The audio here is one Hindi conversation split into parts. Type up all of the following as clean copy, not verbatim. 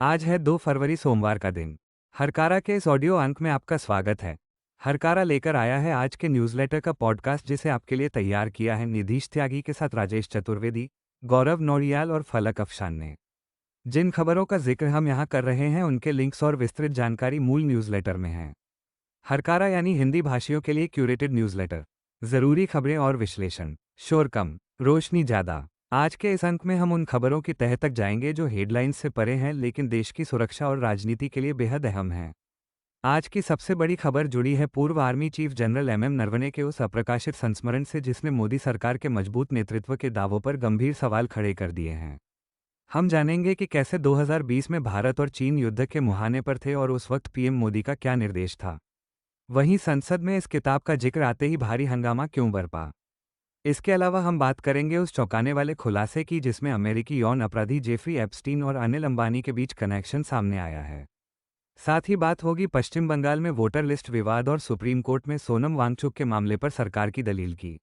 आज है 2 फरवरी सोमवार का दिन। हरकारा के इस ऑडियो अंक में आपका स्वागत है। हरकारा लेकर आया है आज के न्यूज़लेटर का पॉडकास्ट जिसे आपके लिए तैयार किया है निधीश त्यागी के साथ राजेश चतुर्वेदी, गौरव नौरियाल और फलक अफशान ने। जिन खबरों का जिक्र हम यहाँ कर रहे हैं उनके लिंक्स और विस्तृत जानकारी मूल न्यूज़लेटर में है। हरकारा यानी हिंदी भाषियों के लिए क्यूरेटेड न्यूज़लेटर। ज़रूरी खबरें और विश्लेषण, शोर कम, रोशनी ज़्यादा। आज के इस अंक में हम उन खबरों की तह तक जाएंगे जो हेडलाइंस से परे हैं लेकिन देश की सुरक्षा और राजनीति के लिए बेहद अहम हैं। आज की सबसे बड़ी खबर जुड़ी है पूर्व army chief general MM Naravane के उस अप्रकाशित संस्मरण से जिसने मोदी सरकार के मजबूत नेतृत्व के दावों पर गंभीर सवाल खड़े कर दिए हैं। हम जानेंगे कि कैसे 2020 में भारत और चीन युद्ध के मुहाने पर थे और उस वक्त पीएम मोदी का क्या निर्देश था। वहीं संसद में इस किताब का जिक्र आते ही भारी हंगामा क्यों बरपा। इसके अलावा हम बात करेंगे उस चौंकाने वाले खुलासे की जिसमें अमेरिकी यौन अपराधी जेफरी एप्स्टीन और अनिल अंबानी के बीच कनेक्शन सामने आया है। साथ ही बात होगी पश्चिम बंगाल में वोटर लिस्ट विवाद और सुप्रीम कोर्ट में सोनम वांगचुक के मामले पर सरकार की दलील की।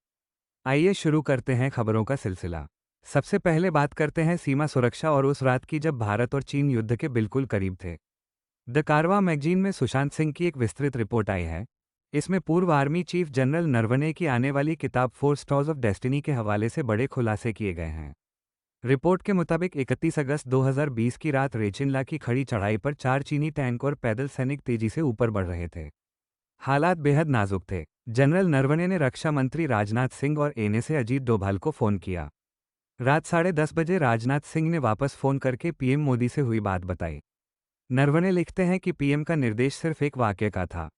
आइए शुरू करते हैं खबरों का सिलसिला। सबसे पहले बात करते हैं सीमा सुरक्षा और उस रात की जब भारत और चीन युद्ध के बिल्कुल करीब थे। द कारवा मैगजीन में सुशांत सिंह की एक विस्तृत रिपोर्ट आई है। इसमें पूर्व आर्मी चीफ जनरल नरवणे की आने वाली किताब 4 स्टॉर्स ऑफ डेस्टिनी के हवाले से बड़े खुलासे किए गए हैं। रिपोर्ट के मुताबिक 31 अगस्त 2020 की रात रेचिनला की खड़ी चढ़ाई पर 4 चीनी टैंक और पैदल सैनिक तेजी से ऊपर बढ़ रहे थे। हालात बेहद नाजुक थे। जनरल नरवणे ने रक्षा मंत्री राजनाथ सिंह और एनएसए अजीत डोभाल को फोन किया। रात 10:30 बजे राजनाथ सिंह ने वापस फोन करके पीएम मोदी से हुई बात बताई। नरवणे लिखते हैं कि पीएम का निर्देश सिर्फ एक वाक्य का था।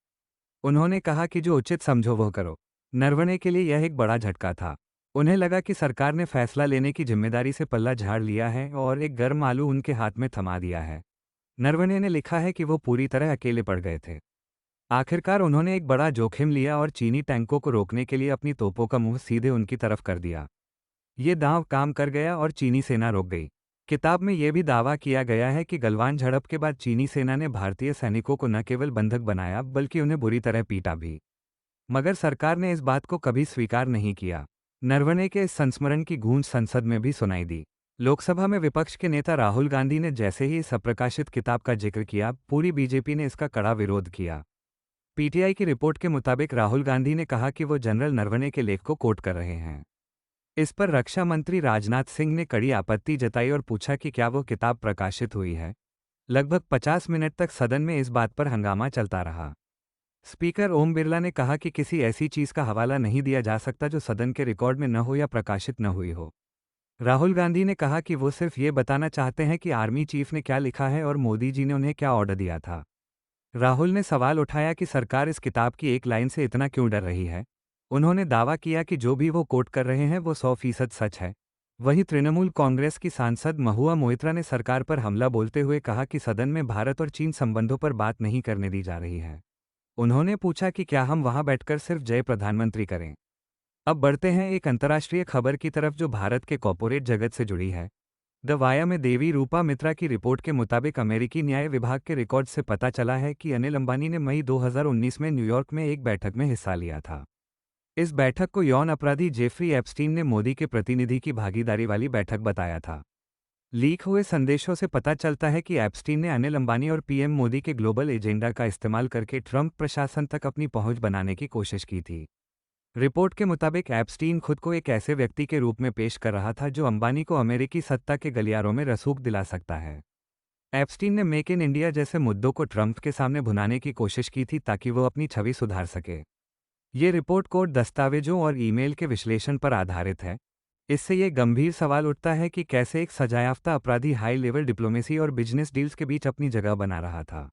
उन्होंने कहा कि जो उचित समझो वो करो। नरवणे के लिए यह एक बड़ा झटका था। उन्हें लगा कि सरकार ने फैसला लेने की जिम्मेदारी से पल्ला झाड़ लिया है और एक गर्म आलू उनके हाथ में थमा दिया है। नरवणे ने लिखा है कि वो पूरी तरह अकेले पड़ गए थे। आखिरकार उन्होंने एक बड़ा जोखिम लिया और चीनी टैंकों को रोकने के लिए अपनी तोपों का मुंह सीधे उनकी तरफ कर दिया। ये दांव काम कर गया और चीनी सेना रुक गई। किताब में यह भी दावा किया गया है कि गलवान झड़प के बाद चीनी सेना ने भारतीय सैनिकों को न केवल बंधक बनाया बल्कि उन्हें बुरी तरह पीटा भी। मगर सरकार ने इस बात को कभी स्वीकार नहीं किया। नरवणे के इस संस्मरण की गूंज संसद में भी सुनाई दी। लोकसभा में विपक्ष के नेता राहुल गांधी ने जैसे ही इस अप्रकाशित किताब का जिक्र किया पूरी बीजेपी ने इसका कड़ा विरोध किया। पीटीआई की रिपोर्ट के मुताबिक राहुल गांधी ने कहा कि वो जनरल नरवणे के लेख को कोट कर रहे हैं। इस पर रक्षा मंत्री राजनाथ सिंह ने कड़ी आपत्ति जताई और पूछा कि क्या वो किताब प्रकाशित हुई है। लगभग 50 मिनट तक सदन में इस बात पर हंगामा चलता रहा। स्पीकर ओम बिरला ने कहा कि किसी ऐसी चीज का हवाला नहीं दिया जा सकता जो सदन के रिकॉर्ड में न हो या प्रकाशित न हुई हो। राहुल गांधी ने कहा कि वो सिर्फ ये बताना चाहते हैं कि आर्मी चीफ ने क्या लिखा है और मोदी जी ने उन्हें क्या ऑर्डर दिया था। राहुल ने सवाल उठाया कि सरकार इस किताब की एक लाइन से इतना क्यों डर रही है। उन्होंने दावा किया कि जो भी वो कोट कर रहे हैं वो 100% सच है। वहीं तृणमूल कांग्रेस की सांसद महुआ मोइत्रा ने सरकार पर हमला बोलते हुए कहा कि सदन में भारत और चीन संबंधों पर बात नहीं करने दी जा रही है। उन्होंने पूछा कि क्या हम वहां बैठकर सिर्फ जय प्रधानमंत्री करें। अब बढ़ते हैं एक अंतर्राष्ट्रीय खबर की तरफ जो भारत के कॉर्पोरेट जगत से जुड़ी है। द वाया में देवी रूपा मित्रा की रिपोर्ट के मुताबिक अमेरिकी न्याय विभाग के रिकॉर्ड से पता चला है कि अनिल अंबानी ने मई 2019 में न्यूयॉर्क में एक बैठक में हिस्सा लिया था। इस बैठक को यौन अपराधी जेफरी एप्स्टीन ने मोदी के प्रतिनिधि की भागीदारी वाली बैठक बताया था। लीक हुए संदेशों से पता चलता है कि एप्स्टीन ने अनिल अंबानी और पीएम मोदी के ग्लोबल एजेंडा का इस्तेमाल करके ट्रंप प्रशासन तक अपनी पहुंच बनाने की कोशिश की थी। रिपोर्ट के मुताबिक एप्स्टीन खुद को एक ऐसे व्यक्ति के रूप में पेश कर रहा था जो अंबानी को अमेरिकी सत्ता के गलियारों में रसूख दिला सकता है। एप्स्टीन ने मेक इन इंडिया जैसे मुद्दों को ट्रंप के सामने भुनाने की कोशिश की थी ताकि वो अपनी छवि सुधार सके। ये रिपोर्ट कोर्ट दस्तावेजों और ईमेल के विश्लेषण पर आधारित है। इससे ये गंभीर सवाल उठता है कि कैसे एक सजायाफ्ता अपराधी हाई लेवल डिप्लोमेसी और बिजनेस डील्स के बीच अपनी जगह बना रहा था।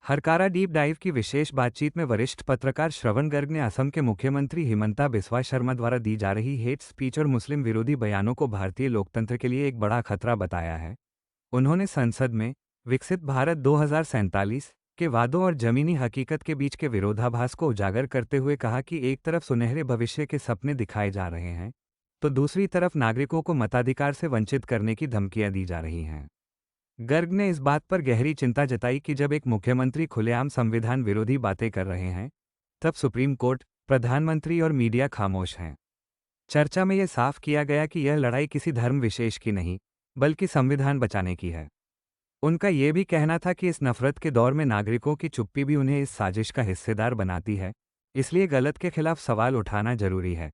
हरकारा डीप डाइव की विशेष बातचीत में वरिष्ठ पत्रकार श्रवण गर्ग ने असम के मुख्यमंत्री हिमंता बिस्वा शर्मा द्वारा दी जा रही हेट स्पीच और मुस्लिम विरोधी बयानों को भारतीय लोकतंत्र के लिए एक बड़ा खतरा बताया है। उन्होंने संसद में विकसित भारत 2047 के वादों और जमीनी हकीकत के बीच के विरोधाभास को उजागर करते हुए कहा कि एक तरफ सुनहरे भविष्य के सपने दिखाए जा रहे हैं तो दूसरी तरफ नागरिकों को मताधिकार से वंचित करने की धमकियां दी जा रही हैं। गर्ग ने इस बात पर गहरी चिंता जताई कि जब एक मुख्यमंत्री खुलेआम संविधान विरोधी बातें कर रहे हैं तब सुप्रीम कोर्ट, प्रधानमंत्री और मीडिया खामोश हैं। चर्चा में यह साफ किया गया कि यह लड़ाई किसी धर्म विशेष की नहीं बल्कि संविधान बचाने की है। उनका ये भी कहना था कि इस नफरत के दौर में नागरिकों की चुप्पी भी उन्हें इस साजिश का हिस्सेदार बनाती है, इसलिए गलत के खिलाफ सवाल उठाना जरूरी है।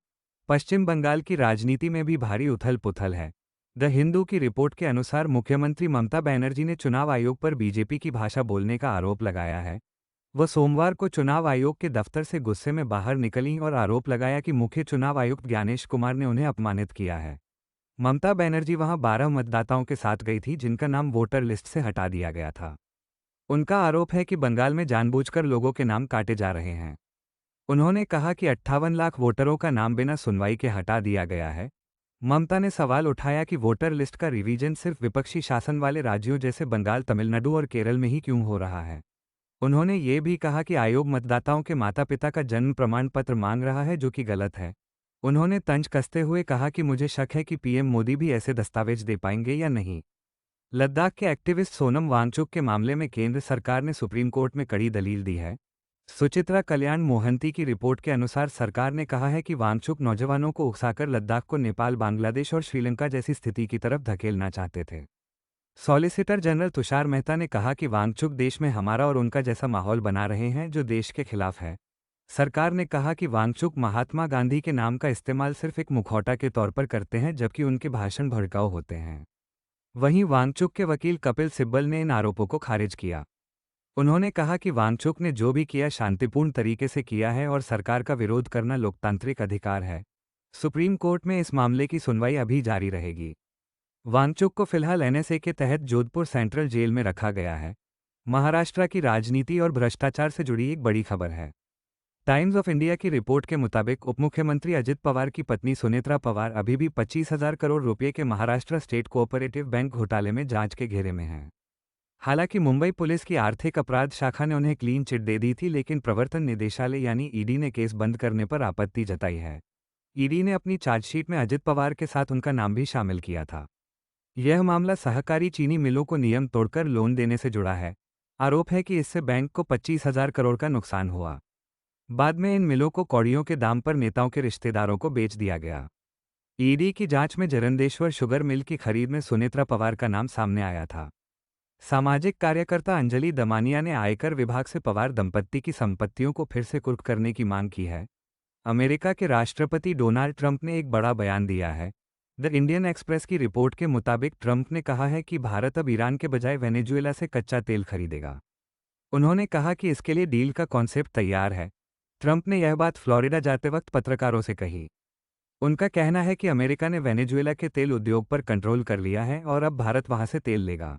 पश्चिम बंगाल की राजनीति में भी भारी उथल पुथल है। द हिंदू की रिपोर्ट के अनुसार मुख्यमंत्री ममता बनर्जी ने चुनाव आयोग पर बीजेपी की भाषा बोलने का आरोप लगाया है। वह सोमवार को चुनाव आयोग के दफ्तर से गुस्से में बाहर निकलीं और आरोप लगाया कि मुख्य चुनाव आयुक्त ज्ञानेश कुमार ने उन्हें अपमानित किया है। ममता बनर्जी वहां 12 मतदाताओं के साथ गई थी जिनका नाम वोटर लिस्ट से हटा दिया गया था। उनका आरोप है कि बंगाल में जानबूझकर लोगों के नाम काटे जा रहे हैं। उन्होंने कहा कि 58 लाख वोटरों का नाम बिना सुनवाई के हटा दिया गया है। ममता ने सवाल उठाया कि वोटर लिस्ट का रिवीजन सिर्फ विपक्षी शासन वाले राज्यों जैसे बंगाल, तमिलनाडु और केरल में ही क्यों हो रहा है। उन्होंने ये भी कहा कि आयोग मतदाताओं के माता पिता का जन्म प्रमाण पत्र मांग रहा है, जो कि गलत है। उन्होंने तंज कसते हुए कहा कि मुझे शक है कि पीएम मोदी भी ऐसे दस्तावेज दे पाएंगे या नहीं। लद्दाख के एक्टिविस्ट सोनम वांगचुक के मामले में केंद्र सरकार ने सुप्रीम कोर्ट में कड़ी दलील दी है। सुचित्रा कल्याण मोहंती की रिपोर्ट के अनुसार सरकार ने कहा है कि वांगचुक नौजवानों को उकसाकर लद्दाख को नेपाल, बांग्लादेश और श्रीलंका जैसी स्थिति की तरफ धकेलना चाहते थे। सॉलिसिटर जनरल तुषार मेहता ने कहा कि वांगचुक देश में हमारा और उनका जैसा माहौल बना रहे हैं जो देश के खिलाफ है। सरकार ने कहा कि वांगचुक महात्मा गांधी के नाम का इस्तेमाल सिर्फ एक मुखौटा के तौर पर करते हैं, जबकि उनके भाषण भड़काऊ होते हैं। वहीं वांगचुक के वकील कपिल सिब्बल ने इन आरोपों को खारिज किया। उन्होंने कहा कि वांगचुक ने जो भी किया शांतिपूर्ण तरीके से किया है और सरकार का विरोध करना लोकतांत्रिक अधिकार है। सुप्रीम कोर्ट में इस मामले की सुनवाई अभी जारी रहेगी। वांगचुक को फिलहाल एनएसए के तहत जोधपुर सेंट्रल जेल में रखा गया है। महाराष्ट्र की राजनीति और भ्रष्टाचार से जुड़ी एक बड़ी खबर है। टाइम्स ऑफ इंडिया की रिपोर्ट के मुताबिक उपमुख्यमंत्री अजित पवार की पत्नी सुनेत्रा पवार अभी भी 25,000 करोड़ रुपये के महाराष्ट्र स्टेट कोऑपरेटिव बैंक घोटाले में जांच के घेरे में हैं। हालांकि मुंबई पुलिस की आर्थिक अपराध शाखा ने उन्हें क्लीन चिट दे दी थी, लेकिन प्रवर्तन निदेशालय यानी ईडी ने केस बंद करने पर आपत्ति जताई है। ईडी ने अपनी चार्जशीट में अजित पवार के साथ उनका नाम भी शामिल किया था। यह मामला सहकारी चीनी मिलों को नियम तोड़कर लोन देने से जुड़ा है। आरोप है कि इससे बैंक को 25,000 करोड़ का नुकसान हुआ। बाद में इन मिलों को कौड़ियों के दाम पर नेताओं के रिश्तेदारों को बेच दिया गया। ईडी की जांच में जरंदेश्वर शुगर मिल की खरीद में सुनेत्रा पवार का नाम सामने आया था। सामाजिक कार्यकर्ता अंजलि दमानिया ने आयकर विभाग से पवार दंपत्ति की संपत्तियों को फिर से कुर्क करने की मांग की है। अमेरिका के राष्ट्रपति डोनाल्ड ट्रंप ने एक बड़ा बयान दिया है। द इंडियन एक्सप्रेस की रिपोर्ट के मुताबिक ट्रंप ने कहा है कि भारत अब ईरान के बजाय वेनेजुएला से कच्चा तेल खरीदेगा। उन्होंने कहा कि इसके लिए डील का कॉन्सेप्ट तैयार है। ट्रंप ने यह बात फ्लोरिडा जाते वक्त पत्रकारों से कही। उनका कहना है कि अमेरिका ने वेनेजुएला के तेल उद्योग पर कंट्रोल कर लिया है और अब भारत वहां से तेल लेगा।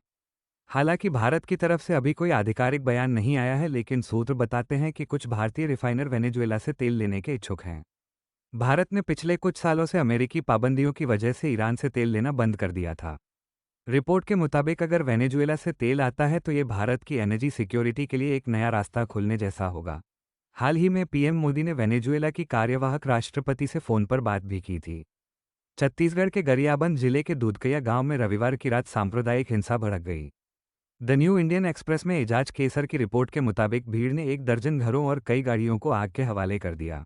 हालांकि भारत की तरफ से अभी कोई आधिकारिक बयान नहीं आया है, लेकिन सूत्र बताते हैं कि कुछ भारतीय रिफाइनर वेनेजुएला से तेल लेने के इच्छुक हैं। भारत ने पिछले कुछ सालों से अमेरिकी पाबंदियों की वजह से ईरान से तेल लेना बंद कर दिया था। रिपोर्ट के मुताबिक अगर वेनेजुएला से तेल आता है तो ये भारत की एनर्जी सिक्योरिटी के लिए एक नया रास्ता खुलने जैसा होगा। हाल ही में पीएम मोदी ने वेनेजुएला की कार्यवाहक राष्ट्रपति से फोन पर बात भी की थी। छत्तीसगढ़ के गरियाबंद जिले के दूधकैया गांव में रविवार की रात सांप्रदायिक हिंसा भड़क गई। द न्यू इंडियन एक्सप्रेस में एजाज केसर की रिपोर्ट के मुताबिक भीड़ ने 1 दर्जन घरों और कई गाड़ियों को आग के हवाले कर दिया।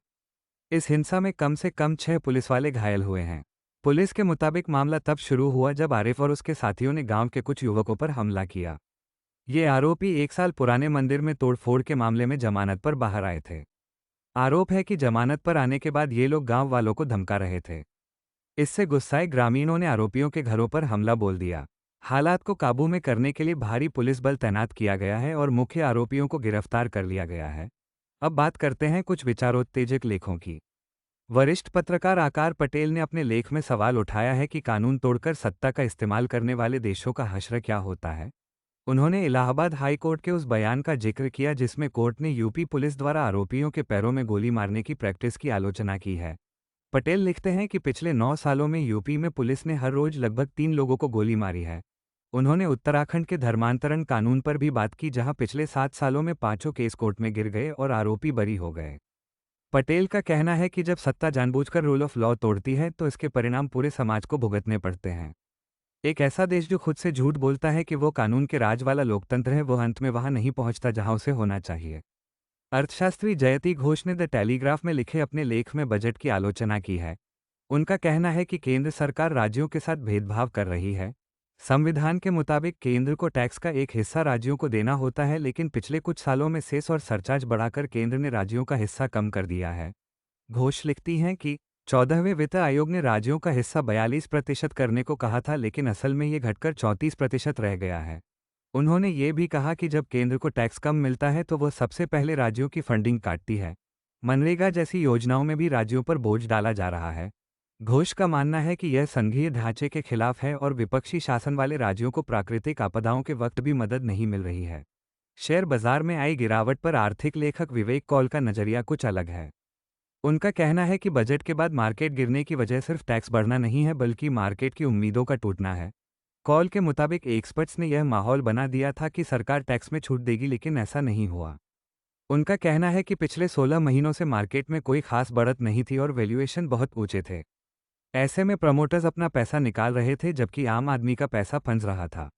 इस हिंसा में कम से कम 6 पुलिस वाले घायल हुए हैं। पुलिस के मुताबिक मामला तब शुरू हुआ जब आरिफ और उसके साथियों ने गांव के कुछ युवकों पर हमला किया। ये आरोपी 1 साल पुराने मंदिर में तोड़फोड़ के मामले में जमानत पर बाहर आए थे। आरोप है कि जमानत पर आने के बाद ये लोग गांव वालों को धमका रहे थे। इससे गुस्साए ग्रामीणों ने आरोपियों के घरों पर हमला बोल दिया। हालात को काबू में करने के लिए भारी पुलिस बल तैनात किया गया है और मुख्य आरोपियों को गिरफ्तार कर लिया गया है। अब बात करते हैं कुछ विचारोत्तेजक लेखों की। वरिष्ठ पत्रकार आकार पटेल ने अपने लेख में सवाल उठाया है कि कानून तोड़कर सत्ता का इस्तेमाल करने वाले देशों का हश्र क्या होता है। उन्होंने इलाहाबाद हाई कोर्ट के उस बयान का जिक्र किया जिसमें कोर्ट ने यूपी पुलिस द्वारा आरोपियों के पैरों में गोली मारने की प्रैक्टिस की आलोचना की है। पटेल लिखते हैं कि पिछले 9 सालों में यूपी में पुलिस ने हर रोज लगभग 3 लोगों को गोली मारी है। उन्होंने उत्तराखंड के धर्मांतरण कानून पर भी बात की, जहां पिछले 7 सालों में 5 केस कोर्ट में गिर गए और आरोपी बरी हो गए। पटेल का कहना है कि जब सत्ता जानबूझकर रूल ऑफ लॉ तोड़ती है तो इसके परिणाम पूरे समाज को भुगतने पड़ते हैं। एक ऐसा देश जो खुद से झूठ बोलता है कि वो कानून के राज वाला लोकतंत्र है, वो अंत में वहां नहीं पहुंचता जहां उसे होना चाहिए। अर्थशास्त्री जयति घोष ने द टेलीग्राफ में लिखे अपने लेख में बजट की आलोचना की है। उनका कहना है कि केंद्र सरकार राज्यों के साथ भेदभाव कर रही है। संविधान के मुताबिक केंद्र को टैक्स का एक हिस्सा राज्यों को देना होता है, लेकिन पिछले कुछ सालों में सेस और सरचार्ज बढ़ाकर केंद्र ने राज्यों का हिस्सा कम कर दिया है। घोष लिखती हैं कि 14वें वित्त आयोग ने राज्यों का हिस्सा 42% करने को कहा था, लेकिन असल में ये घटकर 34% रह गया है। उन्होंने ये भी कहा कि जब केंद्र को टैक्स कम मिलता है तो वह सबसे पहले राज्यों की फंडिंग काटती है। मनरेगा जैसी योजनाओं में भी राज्यों पर बोझ डाला जा रहा है। घोष का मानना है कि यह संघीय ढांचे के खिलाफ है और विपक्षी शासन वाले राज्यों को प्राकृतिक आपदाओं के वक्त भी मदद नहीं मिल रही है। शेयर बाजार में आई गिरावट पर आर्थिक लेखक विवेक कौल का नजरिया कुछ अलग है। उनका कहना है कि बजट के बाद मार्केट गिरने की वजह सिर्फ टैक्स बढ़ना नहीं है, बल्कि मार्केट की उम्मीदों का टूटना है। कॉल के मुताबिक एक्सपर्ट्स ने यह माहौल बना दिया था कि सरकार टैक्स में छूट देगी, लेकिन ऐसा नहीं हुआ। उनका कहना है कि पिछले 16 महीनों से मार्केट में कोई खास बढ़त नहीं थी और वैल्यूएशन बहुत ऊंचे थे। ऐसे में प्रमोटर्स अपना पैसा निकाल रहे थे, जबकि आम आदमी का पैसा फंस रहा था।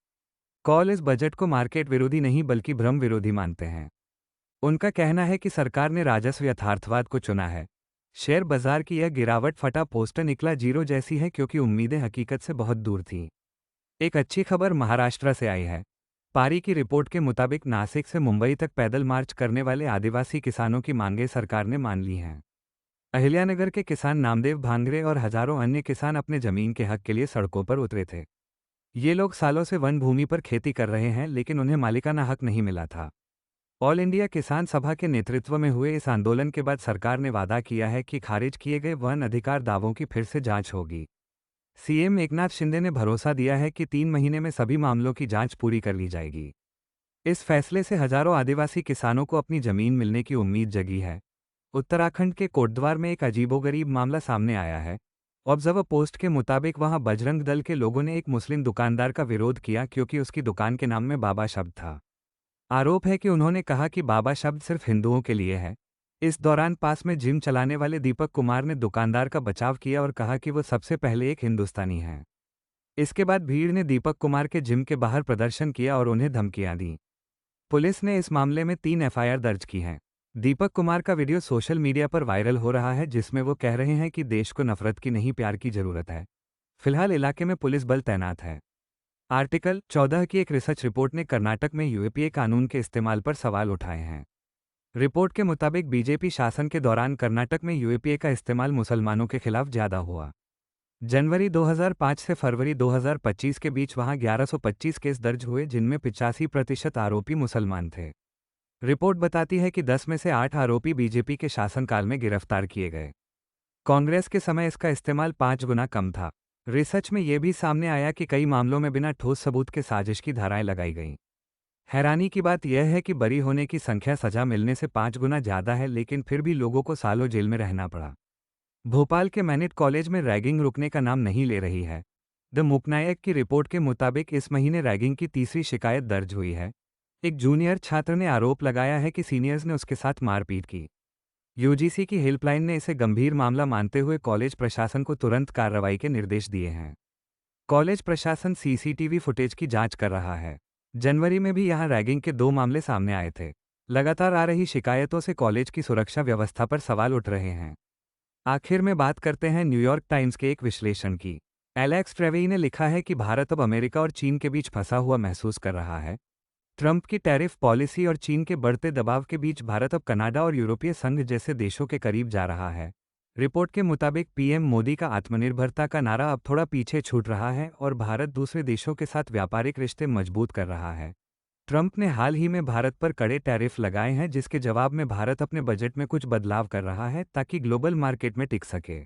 कॉल इस बजट को मार्केट विरोधी नहीं बल्कि भ्रम विरोधी मानते हैं। उनका कहना है कि सरकार ने राजस्व यथार्थवाद को चुना है। शेयर बाजार की यह गिरावट फटा पोस्टर निकला जीरो जैसी है, क्योंकि उम्मीदें हकीकत से बहुत दूर थीं। एक अच्छी खबर महाराष्ट्र से आई है। पारी की रिपोर्ट के मुताबिक नासिक से मुंबई तक पैदल मार्च करने वाले आदिवासी किसानों की मांगें सरकार ने मान ली हैं। अहिल्यानगर के किसान नामदेव भांगरे और हजारों अन्य किसान अपने जमीन के हक के लिए सड़कों पर उतरे थे। ये लोग सालों से वन भूमि पर खेती कर रहे हैं, लेकिन उन्हें मालिकाना हक नहीं मिला था। ऑल इंडिया किसान सभा के नेतृत्व में हुए इस आंदोलन के बाद सरकार ने वादा किया है कि खारिज किए गए वन अधिकार दावों की फिर से जांच होगी। सीएम एकनाथ शिंदे ने भरोसा दिया है कि 3 महीने में सभी मामलों की जांच पूरी कर ली जाएगी। इस फैसले से हजारों आदिवासी किसानों को अपनी जमीन मिलने की उम्मीद जगी है। उत्तराखंड के कोटद्वार में एक अजीबोगरीब मामला सामने आया है। ऑब्जर्वर पोस्ट के मुताबिक वहां बजरंग दल के लोगों ने एक मुस्लिम दुकानदार का विरोध किया, क्योंकि उसकी दुकान के नाम में बाबा शब्द था। आरोप है कि उन्होंने कहा कि बाबा शब्द सिर्फ हिंदुओं के लिए है। इस दौरान पास में जिम चलाने वाले दीपक कुमार ने दुकानदार का बचाव किया और कहा कि वो सबसे पहले एक हिंदुस्तानी है। इसके बाद भीड़ ने दीपक कुमार के जिम के बाहर प्रदर्शन किया और उन्हें धमकियां दी। पुलिस ने इस मामले में 3 एफआईआर दर्ज की हैं। दीपक कुमार का वीडियो सोशल मीडिया पर वायरल हो रहा है, जिसमें वो कह रहे हैं कि देश को नफरत की नहीं, प्यार की जरूरत है। फिलहाल इलाके में पुलिस बल तैनात है। आर्टिकल 14 की एक रिसर्च रिपोर्ट ने कर्नाटक में यूएपीए कानून के इस्तेमाल पर सवाल उठाए हैं। रिपोर्ट के मुताबिक बीजेपी शासन के दौरान कर्नाटक में यूएपीए का इस्तेमाल मुसलमानों के खिलाफ ज्यादा हुआ। जनवरी 2005 से फरवरी 2025 के बीच वहां 1125 केस दर्ज हुए, जिनमें 85% आरोपी मुसलमान थे। रिपोर्ट बताती है कि 10 में से 8 आरोपी बीजेपी के शासनकाल में गिरफ्तार किए गए। कांग्रेस के समय इसका इस्तेमाल 5 गुना कम था। रिसर्च में यह भी सामने आया कि कई मामलों में बिना ठोस सबूत के साजिश की धाराएं लगाई गईं। हैरानी की बात यह है कि बरी होने की संख्या सजा मिलने से 5 गुना ज़्यादा है, लेकिन फिर भी लोगों को सालों जेल में रहना पड़ा। भोपाल के मैनेट कॉलेज में रैगिंग रुकने का नाम नहीं ले रही है। द मुकनायक की रिपोर्ट के मुताबिक इस महीने रैगिंग की तीसरी शिकायत दर्ज हुई है। एक जूनियर छात्र ने आरोप लगाया है कि सीनियर्स ने उसके साथ मारपीट की। यूजीसी की हेल्पलाइन ने इसे गंभीर मामला मानते हुए कॉलेज प्रशासन को तुरंत कार्रवाई के निर्देश दिए हैं। कॉलेज प्रशासन सीसीटीवी फुटेज की जांच कर रहा है। जनवरी में भी यहां रैगिंग के 2 मामले सामने आए थे। लगातार आ रही शिकायतों से कॉलेज की सुरक्षा व्यवस्था पर सवाल उठ रहे हैं। आखिर में बात करते हैं न्यूयॉर्क टाइम्स के एक विश्लेषण की। एलेक्स ट्रेवेई ने लिखा है कि भारत अब अमेरिका और चीन के बीच फंसा हुआ महसूस कर रहा है। ट्रंप की टैरिफ पॉलिसी और चीन के बढ़ते दबाव के बीच भारत अब कनाडा और यूरोपीय संघ जैसे देशों के करीब जा रहा है। रिपोर्ट के मुताबिक पीएम मोदी का आत्मनिर्भरता का नारा अब थोड़ा पीछे छूट रहा है और भारत दूसरे देशों के साथ व्यापारिक रिश्ते मजबूत कर रहा है। ट्रंप ने हाल ही में भारत पर कड़े टैरिफ लगाए हैं, जिसके जवाब में भारत अपने बजट में कुछ बदलाव कर रहा है ताकि ग्लोबल मार्केट में टिक सके।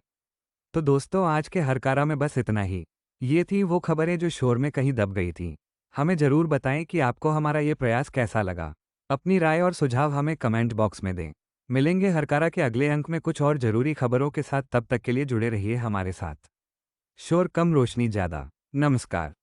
तो दोस्तों, आज के हरकारा में बस इतना ही। ये थी वो खबरें जो शोर में कहीं दब गई थी। हमें ज़रूर बताएं कि आपको हमारा ये प्रयास कैसा लगा। अपनी राय और सुझाव हमें कमेंट बॉक्स में दें। मिलेंगे हरकारा के अगले अंक में कुछ और ज़रूरी खबरों के साथ। तब तक के लिए जुड़े रहिए हमारे साथ। शोर कम, रोशनी ज़्यादा। नमस्कार।